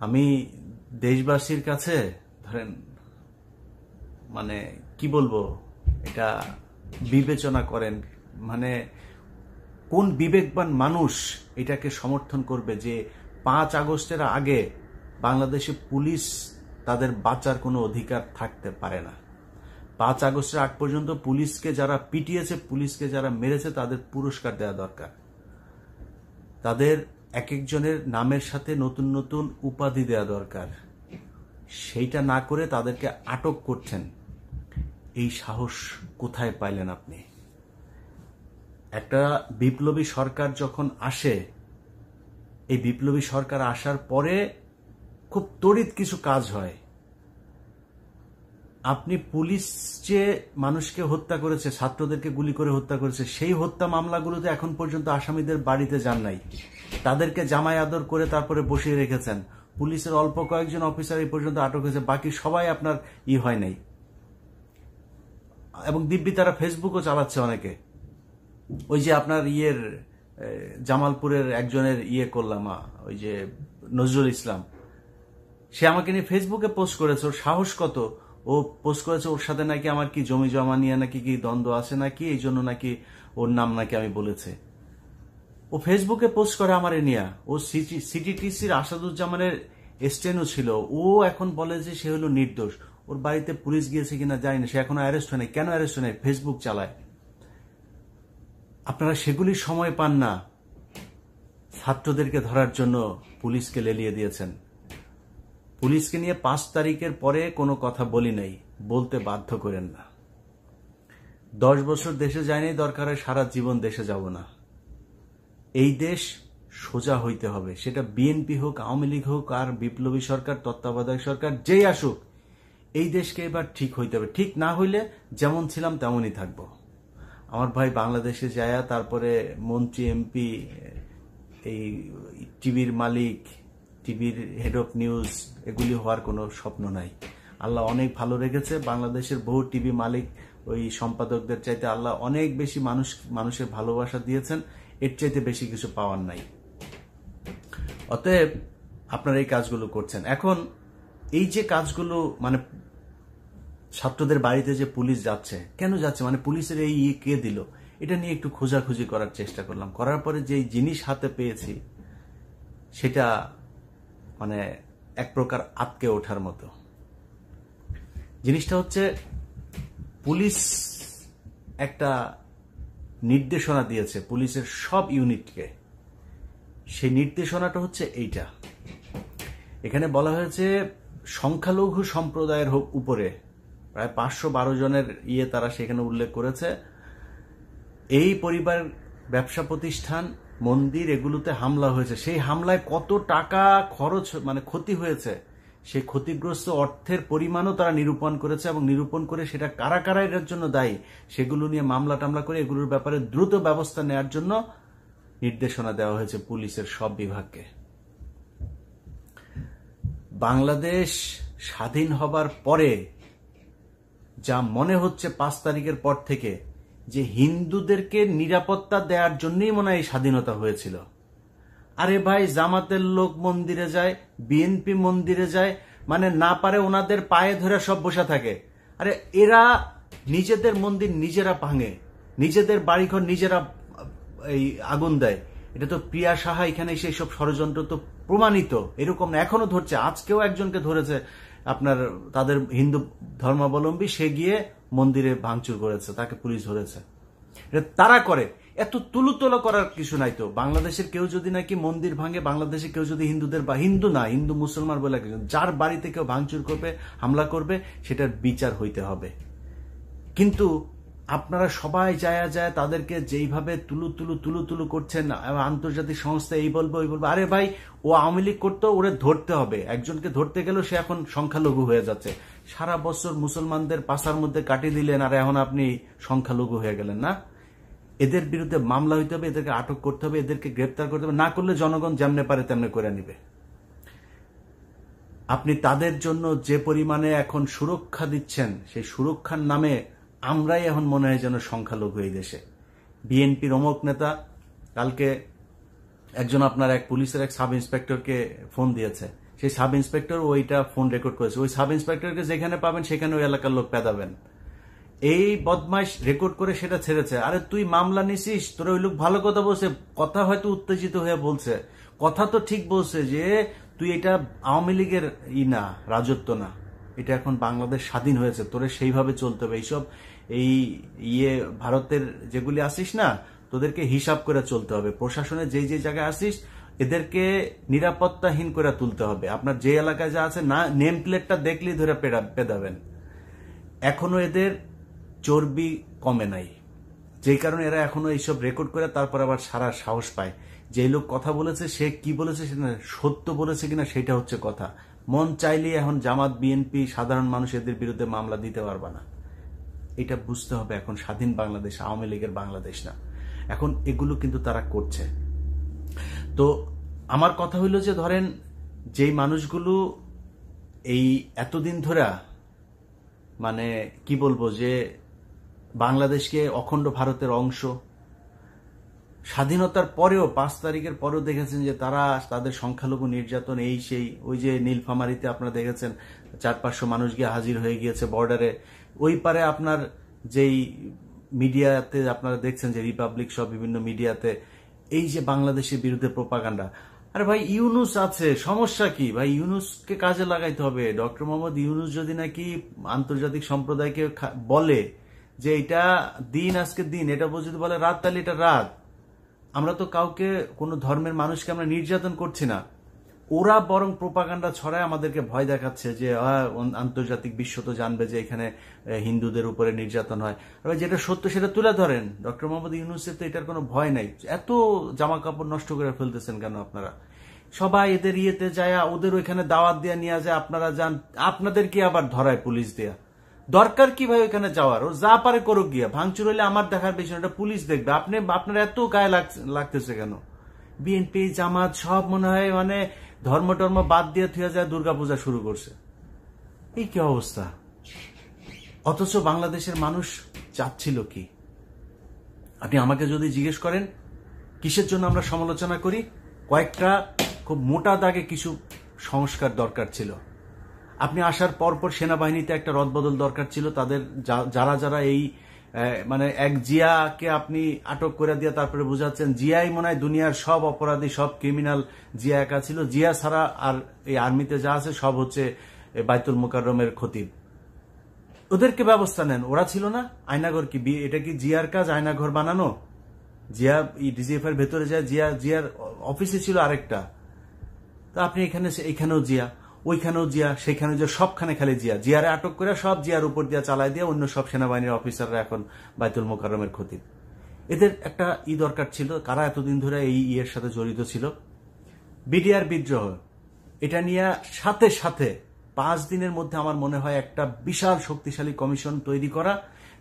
আমি দেশবাসীর কাছে ধরেন মানে কি বলবো, এটা বিবেচনা করেন, মানে কোন বিবেকবান মানুষ এটাকে সমর্থন করবে যে 5 আগস্টের আগে বাংলাদেশে পুলিশ তাদের বাঁচার কোনো অধিকার থাকতে পারে না। 5 আগস্টের আগ পর্যন্ত পুলিশকে যারা পিটিয়েছে, পুলিশকে যারা মেরেছে, তাদের পুরস্কার দেওয়া দরকার। তাদের এক একজনের নামের সাথে নতুন নতুন উপাধি দেওয়া দরকার। সেইটা না করে তাদেরকে আটক করছেন। এই সাহস কোথায় পাইলেন আপনি? একটা বিপ্লবী সরকার যখন আসে, এই বিপ্লবী সরকার আসার পরে খুব তড়িৎ কিছু কাজ হয়। আপনি পুলিশ যে মানুষকে হত্যা করেছে, ছাত্রদেরকে গুলি করে হত্যা করেছে, সেই হত্যা মামলাগুলোতে এখন পর্যন্ত আসামিদের বাড়িতে যান নাই, তাদেরকে জামাই আদর করে তারপরে বসিয়ে রেখেছেন। পুলিশের অল্প কয়েকজন অফিসার এই পর্যন্ত আটক হয়েছে, বাকি সবাই আপনার হয় নাই। এবং দিব্যি তারা ফেসবুকও চালাচ্ছে অনেকে। ওই যে আপনার জামালপুরের একজনের করলাম, ওই যে নজরুল ইসলাম, সে আমাকে নিয়ে ফেসবুকে পোস্ট করেছে। ওর সাহস কত! ও পোস্ট করেছে ওর সাথে নাকি আমার কি জমি জমা নিয়ে নাকি কি দ্বন্দ্ব আছে নাকি, এই জন্য নাকি ওর নাম নাকি আমি বলেছে। ও ফেসবুকে পোস্ট করে আমারে নিয়া। ও সিটিটিসির আসাদুজ্জামানের স্টেনও ছিল। ও এখন বলে যে সে হলো নির্দোষ। ওর বাড়িতে পুলিশ গিয়েছে কিনা জানি না, সে এখনো অ্যারেস্ট হয় নাই। কেন অ্যারেস্ট হয় নাই? ফেসবুক চালায়। আপনারা সেগুলির সময় পান না। ছাত্রদেরকে ধরার জন্য পুলিশকে লেলিয়ে দিয়েছেন। পুলিশকে নিয়ে 5 তারিখের পরে কোনো কথা বলি নাই, বলতে বাধ্য করেন না। 10 বছর দেশে যায়নি, দরকার হয় সারা জীবন দেশে যাব না। এই দেশ সোজা হইতে হবে, সেটা বিএনপি হোক, আওয়ামী লীগ হোক, আর বিপ্লবী সরকার, তত্ত্বাবধায়ক সরকার, যেই আসুক, এই দেশকে এবার ঠিক হইতে হবে। ঠিক না হইলে যেমন ছিলাম তেমনই থাকবো। আমার ভাই বাংলাদেশে যায় তারপরে মন্ত্রী, এমপি, এই টিভির মালিক, টিভির হেড অফ নিউজ, এগুলি হওয়ার কোনো স্বপ্ন নাই। আল্লাহ অনেক ভালো রেখেছে। বাংলাদেশের বহু টিভি মালিক, ওই সম্পাদকদের চাইতে আল্লাহ অনেক বেশি মানুষের ভালোবাসা দিয়েছেন। এর চাইতে বেশি কিছু পাওয়ার নাই। অতএব আপনারা এই কাজগুলো করছেন। এখন এই যে কাজগুলো, মানে ছাত্রদের বাড়িতে যে পুলিশ যাচ্ছে, কেন যাচ্ছে, মানে পুলিশের এই কে দিল, এটা নিয়ে একটু খোঁজাখুঁজি করার চেষ্টা করলাম। করার পরে যে জিনিস হাতে পেয়েছি, সেটা মানে এক প্রকার আটকে ওঠার মতো। জিনিসটা হচ্ছে, পুলিশ একটা নির্দেশনা দিয়েছে পুলিশের সব ইউনিটকে। সেই নির্দেশনাটা হচ্ছে এইটা। এখানে বলা হয়েছে সংখ্যালঘু সম্প্রদায়ের উপরে প্রায় 512 জনের তারা সেখানে উল্লেখ করেছে। এই পরিবার, ব্যবসা প্রতিষ্ঠান, মন্দির, এগুলোতে হামলা হয়েছে। সেই হামলায় কত টাকা খরচ, মানে ক্ষতি হয়েছে, সেই ক্ষতিগ্রস্ত অর্থের পরিমাণও তারা নিরূপণ করেছে। এবং নিরূপণ করে সেটা কারা কারা এর জন্য দায়ী, সেগুলো নিয়ে মামলা টামলা করে এগুলোর ব্যাপারে দ্রুত ব্যবস্থা নেওয়ার জন্য নির্দেশনা দেওয়া হয়েছে পুলিশের সব বিভাগকে। বাংলাদেশ স্বাধীন হবার পরে যা মনে হচ্ছে 5 তারিখের পর থেকে, যে হিন্দুদেরকে নিরাপত্তা দেওয়ার জন্যই মনে হয় স্বাধীনতা হয়েছিল। আরে ভাই, জামাতের লোক মন্দিরে যায়, বিএনপি মন্দিরে যায়, মানে না পারে ওনাদের পায়ে ধরে সব বসে থাকে। আরে এরা নিজেদের মন্দির নিজেরা ভাঙে, নিজেদের বাড়িঘর নিজেরা এই আগুন দেয়। এটা তো প্রিয়া সাহা এখানে সেই সব ষড়যন্ত্র তো প্রমাণিত। এরকম না, এখনো ধরছে। আজকেও একজনকে ধরেছে, আপনার তাদের হিন্দু ধর্মাবলম্বী, সে গিয়ে মন্দিরে ভাঙচুর করেছে, তাকে পুলিশ ধরেছে। এটা তারা করে। এত তুলুতলা করার কিছু নাই তো। বাংলাদেশের কেউ যদি নাকি মন্দির ভাঙে, বাংলাদেশে কেউ যদি হিন্দুদের, বা হিন্দু না, হিন্দু মুসলমান বলে কিছু, যার বাড়িতে কেউ ভাঙচুর করবে, হামলা করবে, সেটার বিচার হইতে হবে। কিন্তু আপনারা সবাই যায় তাদেরকে যেইভাবে তুলু করছেন, আন্তর্জাতিক সংস্থা এই বলবো ওই বলবো। আরে ভাই, ও আওয়ামী লীগ করতো, ওরে ধরতে হবে। একজনকে ধরতে গেলেও সে এখন সংখ্যালঘু হয়ে যাচ্ছে। সারা বছর মুসলমানদের পাশার মধ্যে কাটিয়ে দিলেন, আর এখন আপনি সংখ্যালঘু হয়ে গেলেন না? এদের বিরুদ্ধে মামলা হইতে হবে, এদেরকে আটক করতে হবে, এদেরকে গ্রেপ্তার করতে হবে। না করলে জনগণ যেমনে পারে তেমনে করে নিবে। আপনি তাদের জন্য যে পরিমাণে এখন সুরক্ষা দিচ্ছেন, সেই সুরক্ষার নামে আমরাই এখন মনে হয় যেন সংখ্যালঘু এই দেশে। বিএনপির অমুক নেতা কালকে একজন আপনার এক পুলিশের এক সাব ইন্সপেক্টরকে ফোন দিয়েছে সেই সাব ইন্সপেক্টর ওইটা ফোন রেকর্ড করেছে। ওই সাব ইন্সপেক্টরকে যেখানে পাবেন সেখানে ওই এলাকার লোক পেদাবেন। এই বদমাইশ রেকর্ড করে সেটা ছেড়েছে। আরে তুই মামলা নিছিস, তোর ওই লোক ভালো কথা বলছে, কথা হয়তো উত্তেজিত হয়ে বলছে, কথা তো ঠিক বলছে যে তুই এটা আওয়ামী লীগের না, রাজত্ব না, এটা এখন বাংলাদেশ স্বাধীন হয়েছে, তোরে সেইভাবে চলতে হবে। এইসব এই ভারতের যেগুলি আসিস না, তোদেরকে হিসাব করে চলতে হবে। প্রশাসনে যেই যে জায়গায় আসিস এদেরকে নিরাপত্তাহীন করে তুলতে হবে। আপনার যে এলাকায় যা আছে না, নেম প্লেটটা দেখলেই ধরে পেদাবেন। এখনো এদের চর্বি কমে নাই, যেই কারণে এরা এখনো এইসব রেকর্ড করে তারপর আবার সারা সাহস পায়। যে লোক কথা বলেছে সে কি বলেছে সেটা সত্য বলেছে কিনা সেটা হচ্ছে কথা। মন চাইলে এখন জামাত, বিএনপি, সাধারণ মানুষ এদের বিরুদ্ধে মামলা দিতে পারবে না। এটা বুঝতে হবে, এখন স্বাধীন বাংলাদেশ, আওয়ামী লীগের বাংলাদেশ না। এখন এগুলো কিন্তু তারা করছে। তো আমার কথা হইল যে ধরেন যেই মানুষগুলো এই এতদিন ধরে মানে কি বলবো যে বাংলাদেশকে অখণ্ড ভারতের অংশ, স্বাধীনতার পরেও 5 তারিখের পরেও দেখেছেন যে তারা তাদের সংখ্যালঘু নির্যাতন এই সেই, ওই যে নীলফামারীতে আপনারা দেখেছেন 400-500 মানুষ গিয়ে হাজির হয়ে গিয়েছে বর্ডারে। ওই পারে আপনার যেই মিডিয়াতে আপনারা দেখছেন যে রিপাবলিক সব বিভিন্ন মিডিয়াতে এই যে বাংলাদেশের বিরুদ্ধে প্রোপাগান্ডা। আরে ভাই ইউনুস আছে, সমস্যা কি ভাই? ইউনুসকে কাজে লাগাইতে হবে। ডক্টর মোহাম্মদ ইউনুস যদি নাকি আন্তর্জাতিক সম্প্রদায়কে বলে যে এটা দিন, আজকে দিন, এটা যদি বলে রাত, তাহলে এটা রাত। আমরা তো কাউকে, কোনো ধর্মের মানুষকে আমরা নির্যাতন করছি না। ওরা বরং প্রোপাগান্ডা ছড়ায় আমাদেরকে ভয় দেখাচ্ছে যে আন্তর্জাতিক বিশ্ব তো জানবে যে এখানে হিন্দুদের উপরে নির্যাতন হয়। যেটা সত্য সেটা তুলে ধরেন। ডক্টর মোহাম্মদ ইউনুসের তো এটার কোনো ভয় নাই। এত জামা কাপড় নষ্ট করে ফেলতেছেন কেন আপনারা? সবাই এদের ইয়েতে যায়, ওদের ওইখানে দাওয়াত দিয়ে নিয়ে যায়, আপনারা যান, আপনাদের কি আবার ধরায় পুলিশ দেয়া? দরকার কি ভাই ওইখানে যাওয়ার? ও যা পারে করুক গিয়া, ভাঙচুর হইলে আমার দেখার বিষয়, এটা পুলিশ দেখবে। আপনার এত গায়ে লাগতেছে কেন? বিএনপি, জামাত সব মনে হয় মানে ধর্ম টর্ম বাদ দিয়ে থুয়া যায় দুর্গাপূজা শুরু করছে। এই কি অবস্থা? অথচ বাংলাদেশের মানুষ চাচ্ছিল কি? আপনি আমাকে যদি জিজ্ঞেস করেন কিসের জন্য আমরা সমালোচনা করি, কয়েকটা খুব মোটা দাগে কিছু সংস্কার দরকার ছিল। আপনি আসার পরপর সেনাবাহিনীতে একটা রদবদল দরকার ছিল। তাদের যারা যারা এই মানে এক জিয়াকে আপনি আটক করে দিয়ে তারপরে বুঝাচ্ছেন জিয়াই মনে হয় দুনিয়ার সব অপরাধী, সব ক্রিমিনাল জিয়া একা ছিল। জিয়া ছাড়া আর এই আর্মিতে যা আছে সব হচ্ছে বাইতুল মুকাররমের খতিব। ওদেরকে ব্যবস্থা নেন। ওরা ছিল না আয়নাঘর, কি এটা কি জিয়ার কাজ আয়নাঘর বানানো? জিয়া ডিজিএফ এর ভেতরে যায়, জিয়ার অফিসে ছিল আরেকটা। তা আপনি এখানেও জিয়া, ওইখানেও জিয়া, সেখানে যে সবখানে খালি জিয়ারে আটক করে সব জিয়ার উপর দিয়ে চালায় দিয়ে অন্য সব সেনাবাহিনীর অফিসাররা এখন বাইতুল মোকাররমের খতিব। এদের একটা দরকার ছিল। কারা এতদিন ধরে এই ইয়ের সাথে জড়িত ছিল? বিডিআর বিদ্রোহ, এটা নিয়ে সাথে সাথে 5 দিনের মধ্যে আমার মনে হয় একটা বিশাল শক্তিশালী কমিশন তৈরি করা,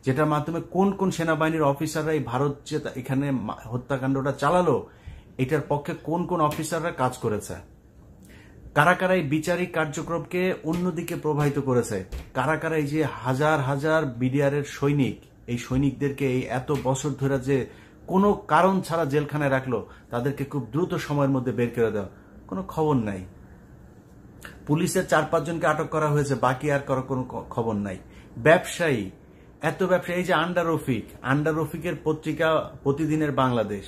যেটার মাধ্যমে কোন কোন সেনাবাহিনীর অফিসাররা এই ভারত যে এখানে হত্যাকাণ্ডটা চালালো এটার পক্ষে কোন কোন অফিসাররা কাজ করেছে, কারা কারা এই বিচারিক কার্যক্রমকে অন্যদিকে প্রবাহিত করেছে, কারা কারা এই যে হাজার হাজার বিডিআর এর সৈনিক, এই সৈনিকদেরকে এই এত বছর ধরে যে কোনো কারণ ছাড়া জেলখানায় রাখলো, তাদেরকে খুব দ্রুত সময়ের মধ্যে বের করে দেওয়া, কোনো খবর নাই। পুলিশের 4-5 জনকে আটক করা হয়েছে, বাকি আর কোনো খবর নাই। ব্যবসায়ী, এত ব্যবসায়ী, এই যে আন্ডার রফিকের পত্রিকা প্রতিদিনের বাংলাদেশ,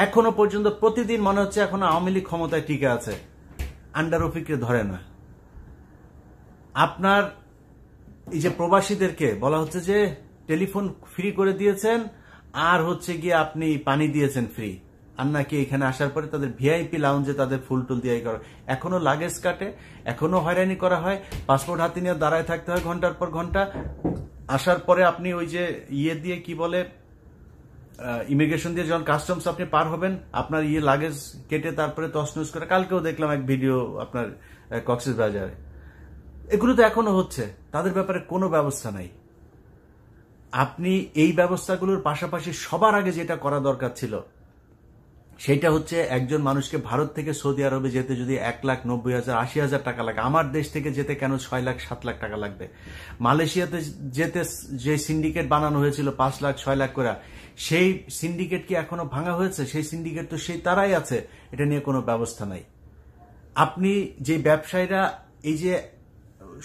এখনো পর্যন্ত প্রতিদিন মনে হচ্ছে এখনো আওয়ামী লীগ ক্ষমতায় টিকে আছে, আন্ডার রফিককে ধরে না। আপনার এই যে প্রবাসীদেরকে বলা হচ্ছে যে টেলিফোন ফ্রি করে দিয়েছেন আর হচ্ছে গিয়ে আপনি পানি দিয়েছেন ফ্রি, আর নাকি এখানে আসার পরে তাদের ভিআইপি লাউঞ্জে তাদের ফুল টুল দিয়ে করা, এখনো লাগেজ কাটে, এখনো হয়রানি করা হয়, পাসপোর্ট হাতে নিয়ে দাঁড়ায় থাকতে হয় ঘন্টার পর ঘন্টা। আসার পরে আপনি ওই যে দিয়ে কি বলে ইমিগ্রেশন দিয়ে যখন কাস্টমস আপনি পার হবেন, আপনার লাগেজ কেটে তারপরে তছনছ করে। কালকেও দেখলাম এক ভিডিও আপনার কক্সবাজারে। এগুলো তো এখনো হচ্ছে, তাদের ব্যাপারে কোনো ব্যবস্থা নাই। আপনি এই ব্যবস্থাগুলোর পাশাপাশি সবার আগে যেটা করা দরকার ছিল সেটা হচ্ছে একজন মানুষকে ভারত থেকে সৌদি আরবে যেতে যদি 1,90,000 80,000 টাকা লাগে, আমার দেশ থেকে যেতে কেন 6 লাখ 7 লাখ টাকা লাগবে? মালয়েশিয়াতে যেতে যে সিন্ডিকেট বানানো হয়েছিল 5 লাখ 6 লাখ করে, সেই সিন্ডিকেট কি এখনো ভাঙা হয়েছে? সেই সিন্ডিকেট তো সেই তারাই আছে, এটা নিয়ে কোনো ব্যবস্থা নাই। আপনি যে ব্যবসায়ীরা, এই যে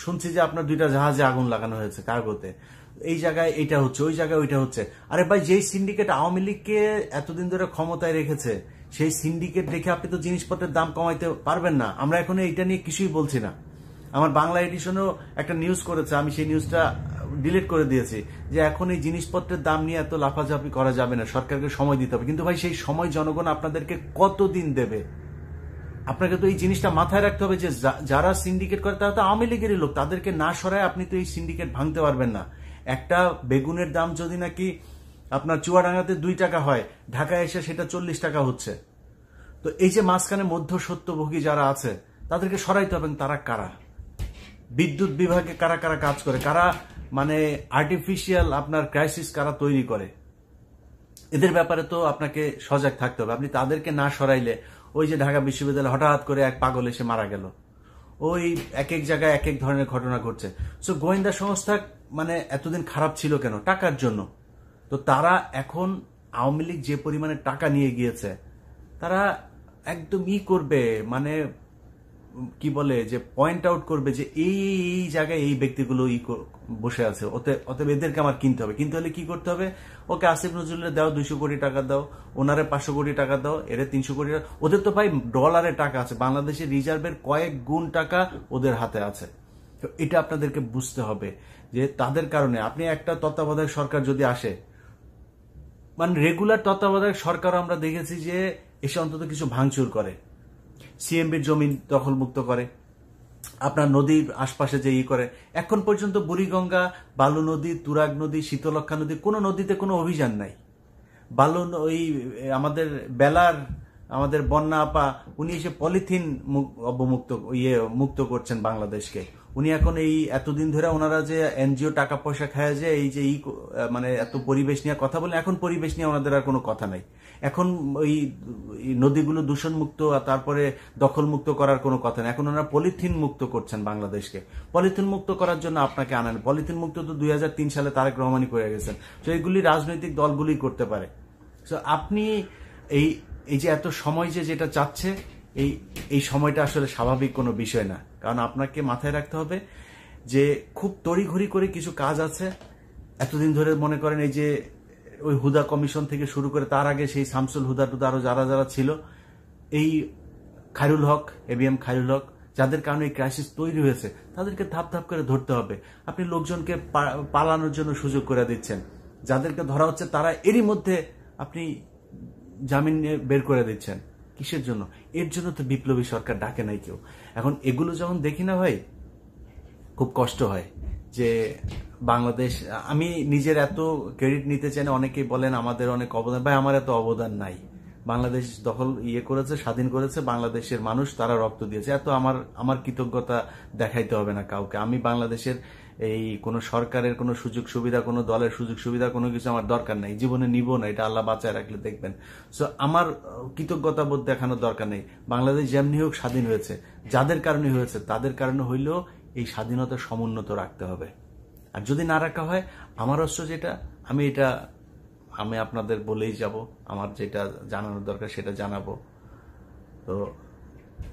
শুনছি যে আপনার 2টা জাহাজে আগুন লাগানো হয়েছে কার্গোতে, এই জায়গায় এটা হচ্ছে, ওই জায়গায় ওইটা হচ্ছে। আরে ভাই, যেই সিন্ডিকেট আওয়ামী লীগকে এতদিন ধরে ক্ষমতায় রেখেছে, সেই সিন্ডিকেট রেখে আপনি তো জিনিসপত্রের দাম কমাইতে পারবেন না। আমরা এখন এইটা নিয়ে কিছুই বলছি না। আমার বাংলা এডিশনও একটা নিউজ করেছে, আমি সেই নিউজটা ডিলিট করে দিয়েছি, যে এখন এই জিনিসপত্রের দাম নিয়ে এত লাফাঝাফি করা যাবে না, সরকারকে সময় দিতে হবে। কিন্তু ভাই, সেই সময় জনগণ আপনাদেরকে কতদিন দেবে? আপনাকে তো এই জিনিসটা মাথায় রাখতে হবে যে যারা সিন্ডিকেট করে তারা তো আওয়ামী লীগেরই লোক, তাদেরকে না সরায় আপনি তো এই সিন্ডিকেট ভাঙতে পারবেন না। একটা বেগুনের দাম যদি নাকি আপনার চুয়াডাঙ্গাতে 2 টাকা হয়, ঢাকায় এসে সেটা 40 টাকা হচ্ছে। তো এই যে মাঝখানে মধ্যস্বত্বভোগী যারা আছে, তাদেরকে সরাইতে হবে। তারা কারা? বিদ্যুৎ বিভাগে কারা কারা কাজ করে, কারা মানে আর্টিফিশিয়াল আপনার ক্রাইসিস কারা তৈরি করে, এদের ব্যাপারে তো আপনাকে সজাগ থাকতে হবে। আপনি তাদেরকে না সরাইলে, ওই যে ঢাকা বিশ্ববিদ্যালয়ে হঠাৎ করে এক পাগল এসে মারা গেল, ওই এক এক জায়গায় এক এক ধরনের ঘটনা ঘটছে। সো গোয়েন্দা সংস্থা মানে এতদিন খারাপ ছিল কেন? টাকার জন্য। তো তারা এখন আওয়ামী লীগ যে পরিমাণে টাকা নিয়ে গিয়েছে, তারা একদম করবে, মানে কি বলে যে পয়েন্ট আউট করবে যে এই এই জায়গায় এই ব্যক্তিগুলো বসে আছে, অতএব এদেরকে আমার কিনতে হবে। কিনতে হলে কি করতে হবে? ওকে আসিফ নজরুলের দাও 200 কোটি টাকা দাও, ওনারে 500 কোটি টাকা দাও, এরে 300 কোটি টাকা। ওদের তো ভাই ডলারে টাকা আছে, বাংলাদেশের রিজার্ভের কয়েক গুণ টাকা ওদের হাতে আছে। তো এটা আপনাদেরকে বুঝতে হবে যে তাদের কারণে আপনি একটা তত্ত্বাবধায়ক সরকার যদি আসে, মানে রেগুলার তত্ত্বাবধায়ক সরকার আমরা দেখেছি যে এসে অন্তত কিছু ভাঙচুর করে, সিএমবির জমি দখলমুক্ত করে, আপনার নদীর আশপাশে যে করে। এখন পর্যন্ত বুড়িগঙ্গা, বালু নদী, তুরাগ নদী, শীতলক্ষা নদী, কোনো নদীতে কোনো অভিযান নাই। বালু ওই আমাদের বেলার আমাদের বন্যা আপা, উনি এসে পলিথিন অবমুক্ত মুক্ত করছেন বাংলাদেশকে। উনি এখন এই এতদিন ধরে ওনারা যে এনজিও টাকা পয়সা খায়, যে এই যে মানে এত পরিবেশ নিয়ে কথা বলে, এখন পরিবেশ নিয়ে ওনাদের আর কোনো কথা নাই। এখন ওই নদীগুলো দূষণ মুক্ত আর তারপরে দখল মুক্ত করার কোনো কথা নেই। এখন ওনারা পলিথিন মুক্ত করছেন বাংলাদেশকে। পলিথিন মুক্ত করার জন্য আপনাকে আনেন। পলিথিন মুক্ত তো 2003 সালে তারেক রহমানই করে গেছেন। তো এগুলি রাজনৈতিক দলগুলি করতে পারে। তো আপনি এই এই যে এত সময় যেটা চাচ্ছে, এই সময়টা আসলে স্বাভাবিক কোনো বিষয় না। কারণ আপনাকে মাথায় রাখতে হবে যে খুব তড়িঘড়ি করে কিছু কাজ আছে। এতদিন ধরে মনে করেন এই যে ওই হুদা কমিশন থেকে শুরু করে, তার আগে সেই শামসুল হুদা টুদা আরো যারা যারা ছিল, এই খায়রুল হক, এবিএম খায়রুল হক, যাদের কারণে এই ক্রাইসিস তৈরি হয়েছে, তাদেরকে ধাপ ধাপ করে ধরতে হবে। আপনি লোকজনকে পালানোর জন্য সুযোগ করে দিচ্ছেন। যাদেরকে ধরা হচ্ছে তারা এরই মধ্যে আপনি জামিন নিয়ে বের করে দিচ্ছেন। কিসের জন্য? এর জন্য তো বিপ্লবী সরকার ডাকে নাই কেউ। এখন এগুলো যখন দেখি না ভাই, খুব কষ্ট হয় যে বাংলাদেশ, আমি নিজের এত ক্রেডিট নিতে চাই না। অনেকেই বলেন আমাদের অনেক অবদান, ভাই আমার এত অবদান নাই। বাংলাদেশ দখল করেছে, স্বাধীন করেছে বাংলাদেশের মানুষ, তারা রক্ত দিয়েছে। এত আমার কৃতজ্ঞতা দেখাইতে হবে না কাউকে। আমি বাংলাদেশের এই কোন সরকারের কোনো সুযোগ সুবিধা, কোনো দলের সুযোগ সুবিধা, কোনো কিছু আমার দরকার নাই, জীবনে নিব না, এটা আল্লাহ বাঁচায় রাখলে দেখবেন। সো আমার কৃতজ্ঞতা বোধ দেখানোর দরকার নেই। বাংলাদেশ যেমনি হোক স্বাধীন হয়েছে, যাদের কারণে হয়েছে তাদের কারণে হইলেও এই স্বাধীনতা সমুন্নত রাখতে হবে। আর যদি না রাখা হয়, আমার অস্ত্র যেটা, আমি আপনাদের বলেই যাব, আমার যেটা জানানোর দরকার সেটা জানাবো। তো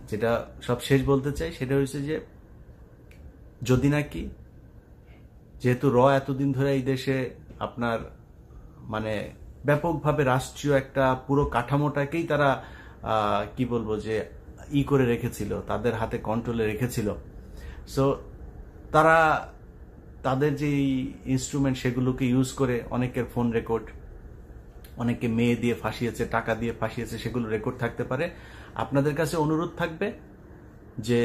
যেটা সব শেষ বলতে চাই সেটা হচ্ছে যে, যদি নাকি যেহেতু এতদিন ধরে এই দেশে আপনার মানে ব্যাপকভাবে রাষ্ট্রীয় একটা পুরো কাঠামোটাকেই তারা কি বলবো যে করে রেখেছিল, তাদের হাতে কন্ট্রোলে রেখেছিল। সো তারা তাদের যে ইনস্ট্রুমেন্ট সেগুলোকে ইউজ করে অনেকের ফোন রেকর্ড, অনেকে মেয়ে দিয়ে ফাঁসিয়েছে, টাকা দিয়ে ফাঁসিয়েছে, সেগুলো রেকর্ড থাকতে পারে। আপনাদের কাছে অনুরোধ থাকবে যে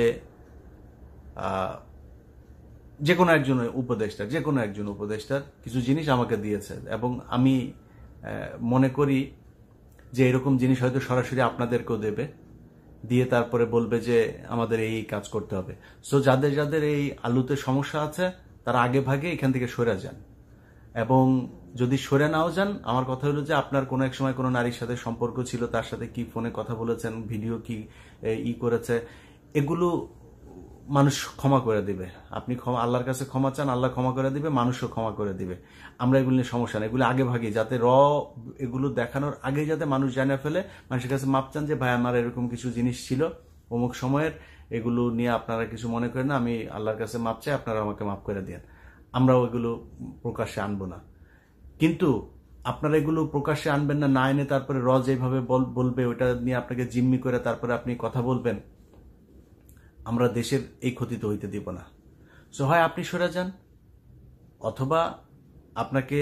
যে কোনো একজন উপদেষ্টার কিছু জিনিস আমাকে দিয়েছে, এবং আমি মনে করি যে এরকম জিনিস হয়তো সরাসরি আপনাদেরকেও দেবে, দিয়ে তারপরে বলবে যে আমাদের এই কাজ করতে হবে। সো যাদের যাদের এই আলুতে সমস্যা আছে, তারা আগে ভাগে এখান থেকে সরে যান। এবং যদি সরে নাও যান, আমার কথা হলো যে আপনার কোনো এক সময় কোনো নারীর সাথে সম্পর্ক ছিল, তার সাথে কি ফোনে কথা বলেছেন, ভিডিও কি করেছে, এগুলো মানুষ ক্ষমা করে দিবে। আপনি আল্লাহর কাছে ক্ষমা চান, আল্লাহ ক্ষমা করে দিবে, মানুষও ক্ষমা করে দিবে। আমরা এগুলো নিয়ে সমস্যা নেই। এগুলো আগে ভাগে যাতে এগুলো দেখানোর আগে যাতে মানুষ জানিয়ে ফেলে, মানুষের কাছে মাপ চান যে ভাই আমার এরকম কিছু জিনিস ছিল, অমুক সময়ের, এগুলো নিয়ে আপনারা কিছু মনে করেন না, আমি আল্লাহর কাছে মাপ চাই, আপনারা আমাকে মাফ করে দেন। আমরাও এগুলো প্রকাশ্যে আনবো না। কিন্তু আপনারা এগুলো প্রকাশ্যে আনবেন না, না এনে তারপরে যেভাবে বলবে ওইটা নিয়ে আপনাকে জিম্মি করে তারপরে আপনি কথা বলবেন, আমরা দেশের এই ক্ষতি তো হইতে দিব না। সো হয় আপনি সরে যান, অথবা আপনাকে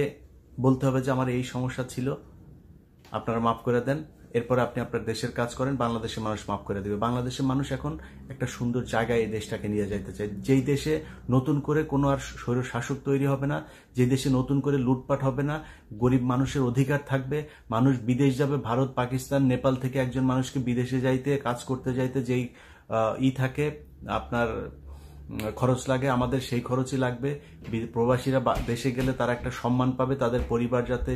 বলতে হবে যে আমার এই সমস্যা ছিল, আপনারা মাফ করে দেন, এরপরে আপনি আপনার দেশের কাজ করেন, বাংলাদেশের মানুষ মাফ করে দিবে। বাংলাদেশের মানুষ এখন একটা সুন্দর জায়গায় এই দেশটাকে নিয়ে যাইতে চায়, যেই দেশে নতুন করে কোনো আর স্বৈর শাসক তৈরি হবে না, যে দেশে নতুন করে লুটপাট হবে না, গরিব মানুষের অধিকার থাকবে, মানুষ বিদেশ যাবে, ভারত, পাকিস্তান, নেপাল থেকে একজন মানুষকে বিদেশে যাইতে, কাজ করতে যাইতে যেই থাকে আপনার খরচ লাগে, আমাদের সেই খরচই লাগবে। প্রবাসীরা দেশে গেলে তারা একটা সম্মান পাবে, তাদের পরিবার যাতে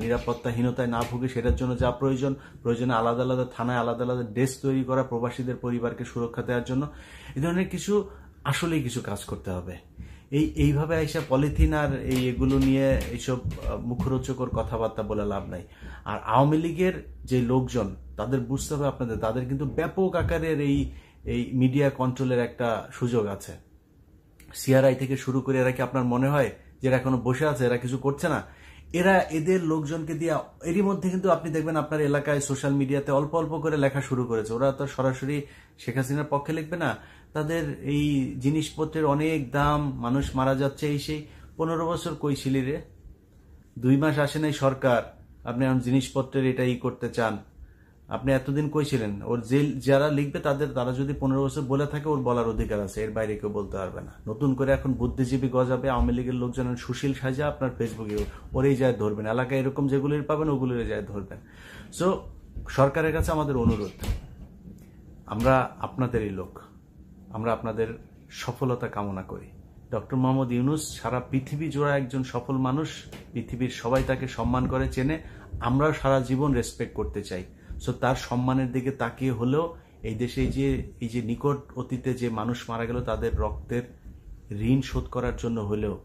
নিরাপত্তাহীনতায় না ভুগে সেটার জন্য যা প্রয়োজনে আলাদা আলাদা থানায় আলাদা আলাদা ডেস্ক তৈরি করা প্রবাসীদের পরিবারকে সুরক্ষা দেওয়ার জন্য, এই ধরনের কিছু আসলেই কিছু কাজ করতে হবে। এইভাবে আইসা পলিথিন আর এগুলো নিয়ে এইসব মুখরোচকর কথাবার্তা বলে লাভ নাই। আর আওয়ামী লীগের যে লোকজন, তাদের বুঝতে হবে আপনাদের, তাদের কিন্তু ব্যাপক আকারের এই মিডিয়া কন্ট্রোলের একটা সুযোগ আছে। সিআরআই থেকে শুরু করে এরা কি আপনার মনে হয় যে এরা এখনো বসে আছে, এরা কিছু করছে না? এরা এদের লোকজনকে দিয়ে, এরই মধ্যে কিন্তু আপনি দেখবেন আপনার এলাকায় সোশ্যাল মিডিয়াতে অল্প অল্প করে লেখা শুরু করেছে। ওরা তো সরাসরি শেখ হাসিনার পক্ষে লিখবে না, তাদের এই জিনিসপত্রের অনেক দাম, মানুষ মারা যাচ্ছে, এই সেই। 15 বছর কইছিলি রে, 2 মাস আসে নাই সরকার, আপনি এখন জিনিসপত্রের এটা করতে চান? আপনি এতদিন কইছিলেন ওর যারা লিখবে তারা যদি 15 বছর বলে থাকে, ওর বলার অধিকার আছে, এর বাইরে কেউ বলতে পারবে না। নতুন করে এখন বুদ্ধিজীবী গজাবে, আওয়ামী লীগের লোকজন সুশীল সাজা আপনার ফেসবুকে ওরেই যায় ধরবেন, এলাকায় এরকম যেগুলির পাবেন ওগুলির যায় ধরবেন। সো সরকারের কাছে আমাদের অনুরোধ, আমরা আপনাদেরই লোক, আমরা আপনাদের সফলতা কামনা করি। ডক্টর মোহাম্মদ ইউনূস সারা পৃথিবী জোড়া একজন সফল মানুষ, পৃথিবীর সবাই তাকে সম্মান করে, চেনে, আমরাও সারা জীবন রেসপেক্ট করতে চাই। সো তার সম্মানের দিকে তাকিয়ে হলেও এই দেশে এই যে নিকট অতীতে যে মানুষ মারা গেল তাদের রক্তের ঋণ শোধ করার জন্য হলেও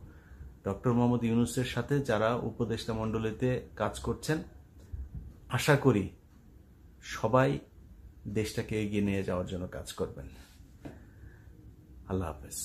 ডক্টর মোহাম্মদ ইউনূসের সাথে যারা উপদেষ্টা মণ্ডলীতে কাজ করছেন, আশা করি সবাই দেশটাকে এগিয়ে নিয়ে যাওয়ার জন্য কাজ করবেন। আল্লাহ হাফেজ।